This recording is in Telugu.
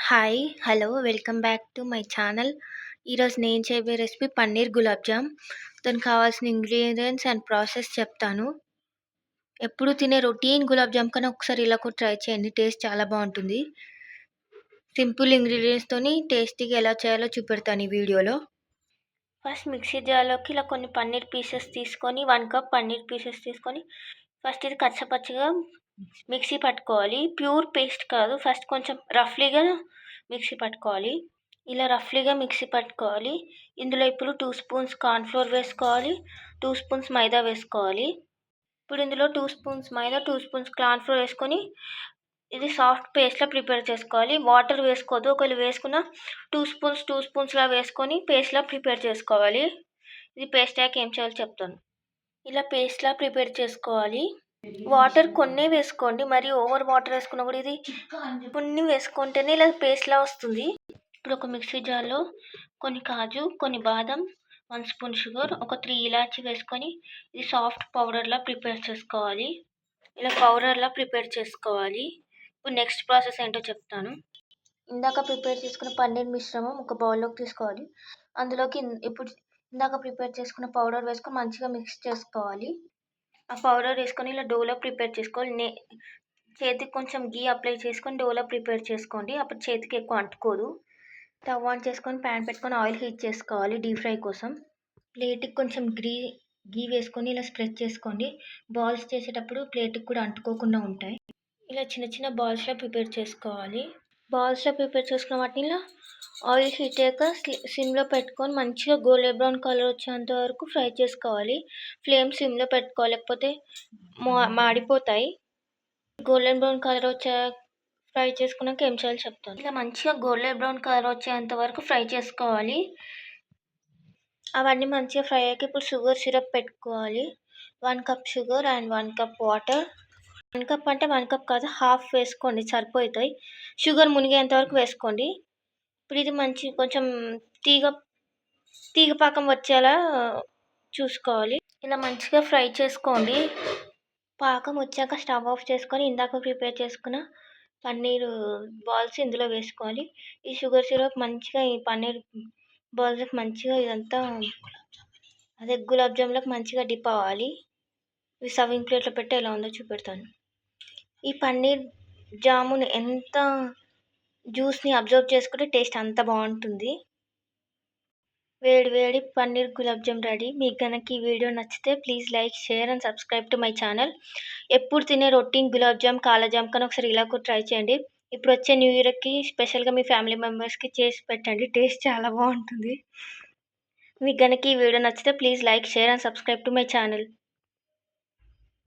Hi! Hello! Welcome back to my channel. ఈరోజు నేను చేయబోయే రెసిపీ పన్నీర్ గులాబ్ జామ్. దానికి కావాల్సిన ఇంగ్రీడియెంట్స్ అండ్ ప్రాసెస్ చెప్తాను. ఎప్పుడు తినే రొటీన్ గులాబ్ జామ్ కన్నా ఒకసారి ఇలా కూడా ట్రై చేయండి. టేస్ట్ చాలా బావుంటుంది. సింపుల్ ఇంగ్రీడియెంట్స్‌తోని టేస్టీగా ఎలా చేయాలో చూపెడతాను ఈ వీడియోలో. ఫస్ట్ మిక్సీ జార్‌లోకి ఇలా కొన్ని పన్నీర్ పీసెస్ తీసుకొని 1 కప్ పన్నీర్ పీసెస్ తీసుకొని ఫస్ట్ ఇది కచ్చపచ్చగా మిక్సీ పట్టుకోవాలి. ప్యూర్ పేస్ట్ కాదు. ఫస్ట్ కొంచెం రఫ్లీగా మిక్సీ పట్టుకోవాలి. ఇలా రఫ్లీగా మిక్సీ పట్టుకోవాలి. ఇందులో ఇప్పుడు 2 స్పూన్స్ కార్న్ ఫ్లోర్ వేసుకోవాలి. 2 స్పూన్స్ మైదా వేసుకోవాలి. ఇప్పుడు ఇందులో 2 స్పూన్స్ మైదా, 2 స్పూన్స్ కార్న్ ఫ్లోర్ వేసుకొని ఇది సాఫ్ట్ పేస్ట్‌లా ప్రిపేర్ చేసుకోవాలి. వాటర్ వేసుకోవద్దు. ఒకవేళ వేసుకున్నా 2 స్పూన్స్‌లా వేసుకొని పేస్ట్‌లా ప్రిపేర్ చేసుకోవాలి. ఇది పేస్ట్ అయ్యాక ఏం చేయాలో చెప్తాను. ఇలా పేస్ట్‌లా ప్రిపేర్ చేసుకోవాలి. వాటర్ కొన్నే వేసుకోండి. మరి ఓవర్ వాటర్ వేసుకున్నా కూడా ఇది కొన్ని వేసుకుంటేనే ఇలా పేస్ట్‌లా వస్తుంది. ఇప్పుడు ఒక మిక్సీ జార్‌లో కొన్ని కాజు, కొన్ని బాదం, 1 స్పూన్ షుగర్, ఒక 3 ఇలాచీ వేసుకొని ఇది సాఫ్ట్ పౌడర్‌లా ప్రిపేర్ చేసుకోవాలి. ఇలా పౌడర్‌లా ప్రిపేర్ చేసుకోవాలి. ఇప్పుడు నెక్స్ట్ ప్రాసెస్ ఏంటో చెప్తాను. ఇందాక ప్రిపేర్ చేసుకున్న పన్నీర్ మిశ్రమం ఒక బౌల్‌లోకి తీసుకోవాలి. అందులోకి ఇప్పుడు ఇందాక ప్రిపేర్ చేసుకున్న పౌడర్ వేసుకొని మంచిగా మిక్స్ చేసుకోవాలి. ఆ పౌడర్ వేసుకొని ఇలా డోలో ప్రిపేర్ చేసుకోవాలి. చేతికి కొంచెం ఘీ అప్లై చేసుకొని డోలో ప్రిపేర్ చేసుకోండి. అప్పుడు చేతికి ఎక్కువ అంటుకోదు. స్టవ్ ఆన్ చేసుకొని ప్యాన్ పెట్టుకొని ఆయిల్ హీట్ చేసుకోవాలి డీప్ ఫ్రై కోసం. ప్లేట్‌కి కొంచెం ఘీ వేసుకొని ఇలా స్ప్రెడ్ చేసుకోండి. బాల్స్ చేసేటప్పుడు ప్లేట్‌కి కూడా అంటుకోకుండా ఉంటాయి. ఇలా చిన్న చిన్న బాల్స్‌లా ప్రిపేర్ చేసుకోవాలి. బాల్స్‌లా ప్రిపేర్ చేసుకున్న వాటిని ఇలా ఆయిల్ హీట్ అయ్యాక సిమ్‌లో పెట్టుకొని మంచిగా గోల్డెన్ బ్రౌన్ కలర్ వచ్చేంత వరకు ఫ్రై చేసుకోవాలి. ఫ్లేమ్ సిమ్‌లో పెట్టుకోవాలి. లేకపోతే మాడిపోతాయి. గోల్డెన్ బ్రౌన్ కలర్ ఫ్రై చేసుకున్నాక ఏం చేయాలో చెప్తాను. ఇలా మంచిగా గోల్డెన్ బ్రౌన్ కలర్ వచ్చేంత వరకు ఫ్రై చేసుకోవాలి. అవన్నీ మంచిగా ఫ్రై అయ్యాక ఇప్పుడు షుగర్ సిరప్ పెట్టుకోవాలి. 1 cup sugar and 1 cup water. 1 cup అంటే 1 కప్ కాదు, హాఫ్ వేసుకోండి సరిపోతాయి. షుగర్ మునిగేంత వరకు వేసుకోండి. ఇప్పుడు ఇది కొంచెం తీగ పాకం వచ్చేలా చూసుకోవాలి. ఇలా మంచిగా ఫ్రై చేసుకోండి. పాకం వచ్చాక స్టవ్ ఆఫ్ చేసుకొని ఇందాక ప్రిపేర్ చేసుకున్న పన్నీర్ బాల్స్ ఇందులో వేసుకోవాలి. ఈ షుగర్ సిరప్ మంచిగా ఈ పన్నీర్ బాల్స్‌కి మంచిగా ఇదంతా గులాబ్ జామ్‌లోకి మంచిగా డిప్ అవ్వాలి. ఇవి సర్వింగ్ ప్లేట్‌లో పెట్టి ఎలా ఉందో చూపెడతాను. ఈ పన్నీర్ జామున్ ఎంత జ్యూస్‌ని అబ్జర్వ్ చేసుకుంటే టేస్ట్ అంత బావుంటుంది. వేడి వేడి పన్నీర్ గులాబ్ జామ్ రెడీ. మీకు గనక ఈ వీడియో నచ్చితే please like, share and subscribe to my channel. ఎప్పుడు తినే రొటీన్ గులాబ్ జామ్, కాలా జామ్ కన్నా ఒకసారి ఇలా కూడా ట్రై చేయండి. ఇప్పుడు వచ్చే న్యూ ఇయర్‌కి స్పెషల్‌గా మీ ఫ్యామిలీ మెంబర్స్‌కి చేసి పెట్టండి. టేస్ట్ చాలా బావుంటుంది. మీకు గనక ఈ వీడియో నచ్చితే please like, share and subscribe to my channel.